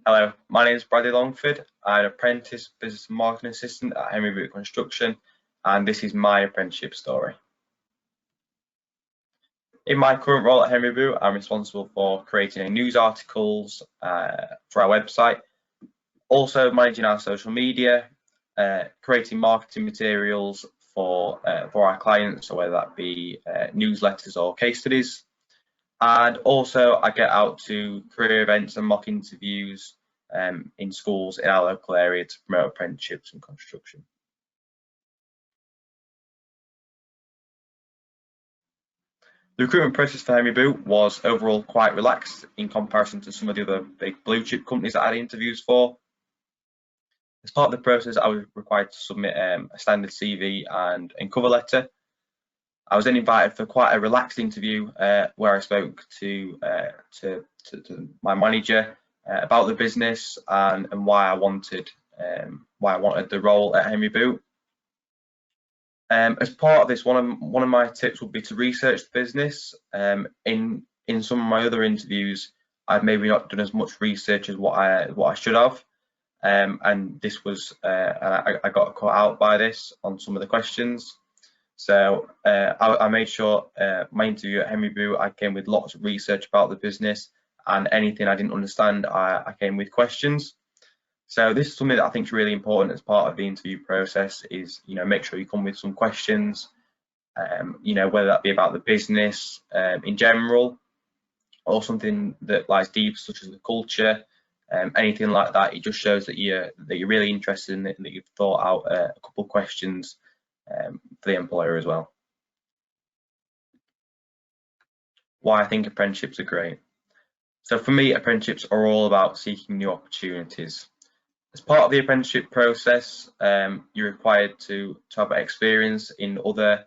Hello, my name is Bradley Longford. I'm an apprentice business and marketing assistant at Henry Boot Construction, and this is my apprenticeship story. In my current role at Henry Boot, I'm responsible for creating news articles for our website, also managing our social media, creating marketing materials for our clients, so whether that be newsletters or case studies. And also I get out to career events and mock interviews in schools in our local area to promote apprenticeships in construction. The recruitment process for Henry Boot was overall quite relaxed in comparison to some of the other big blue chip companies that I had interviews for. As part of the process, I was required to submit a standard CV and cover letter. I was then invited for quite a relaxed interview where I spoke to my manager about the business and why I wanted the role at Henry Boot. As part of this, one of my tips would be to research the business. In some of my other interviews, I've maybe not done as much research as what I should have, and this was I got caught out by this on some of the questions. So I made sure my interview at Henry Boot, I came with lots of research about the business, and anything I didn't understand, I came with questions. So this is something that I think is really important as part of the interview process is, make sure you come with some questions, whether that be about the business in general or something that lies deep, such as the culture, anything like that. It just shows that you're really interested in it and that you've thought out a couple of questions for the employer as well. Why I think apprenticeships are great. So for me, apprenticeships are all about seeking new opportunities. As part of the apprenticeship process, you're required to have experience in other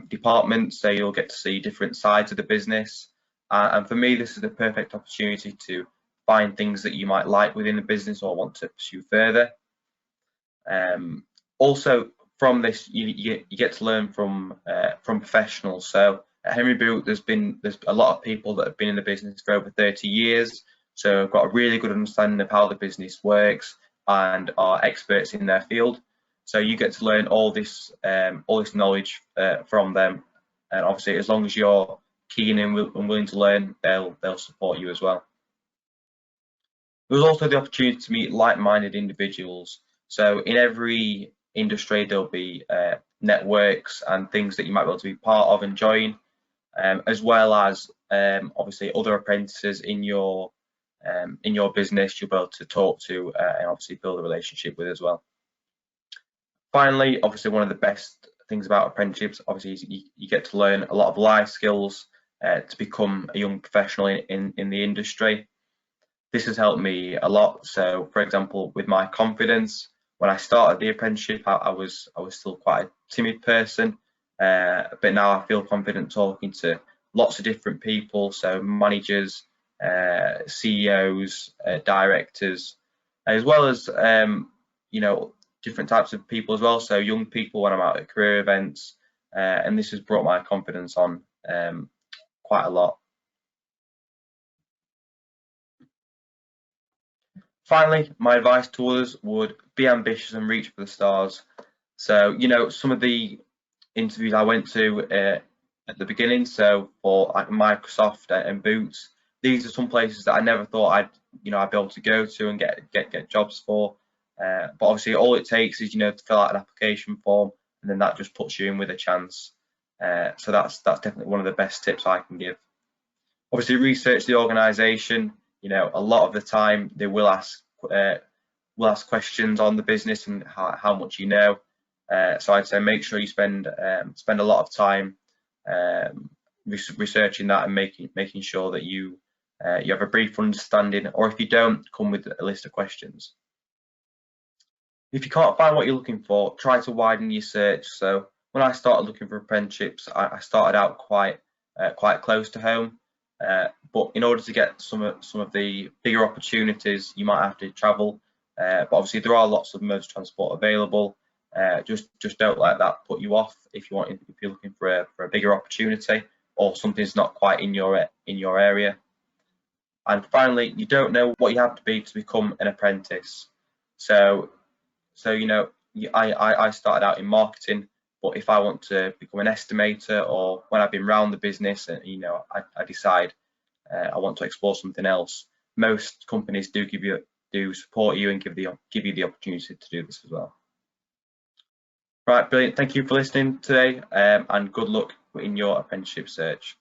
departments, so you'll get to see different sides of the business. And for me, this is the perfect opportunity to find things that you might like within the business or want to pursue further. Also, from this, you get to learn from professionals. So at Henry Boot, there's a lot of people that have been in the business for over 30 years. So I've got a really good understanding of how the business works and are experts in their field. So you get to learn all this knowledge from them. And obviously, as long as you're keen and willing to learn, they'll support you as well. There's also the opportunity to meet like-minded individuals. So in every industry, there'll be networks and things that you might be able to be part of and join, as well as obviously other apprentices in your business you'll be able to talk to and obviously build a relationship with as well. Finally, obviously one of the best things about apprenticeships obviously is you get to learn a lot of life skills to become a young professional in the industry. This has helped me a lot. So for example, with my confidence, when I started the apprenticeship, I was still quite a timid person, but now I feel confident talking to lots of different people, so managers, CEOs, directors, as well as different types of people as well. So young people when I'm out at career events, and this has brought my confidence on quite a lot. Finally, my advice to others would be ambitious and reach for the stars. So some of the interviews I went to at the beginning, so for like Microsoft and Boots, these are some places that I never thought I'd be able to go to and get jobs for. But obviously, all it takes is to fill out an application form, and then that just puts you in with a chance. So that's definitely one of the best tips I can give. Obviously, research the organisation. A lot of the time they will ask questions on the business and how much you know. So I'd say make sure you spend a lot of time researching that and making sure that you have a brief understanding, or if you don't, come with a list of questions. If you can't find what you're looking for, try to widen your search. So when I started looking for apprenticeships, I started out quite close to home, but in order to get some of the bigger opportunities, you might have to travel. But obviously there are lots of modes of transport available. Just don't let that put you off if you're looking for a bigger opportunity or something's not quite in your area. And finally, you don't know what you have to be to become an apprentice. So you know, I started out in marketing, but if I want to become an estimator, or when I've been around the business and you know I decide I want to explore something else, most companies do support you and give you the opportunity to do this as well. Right, brilliant. Thank you for listening today, and good luck in your apprenticeship search.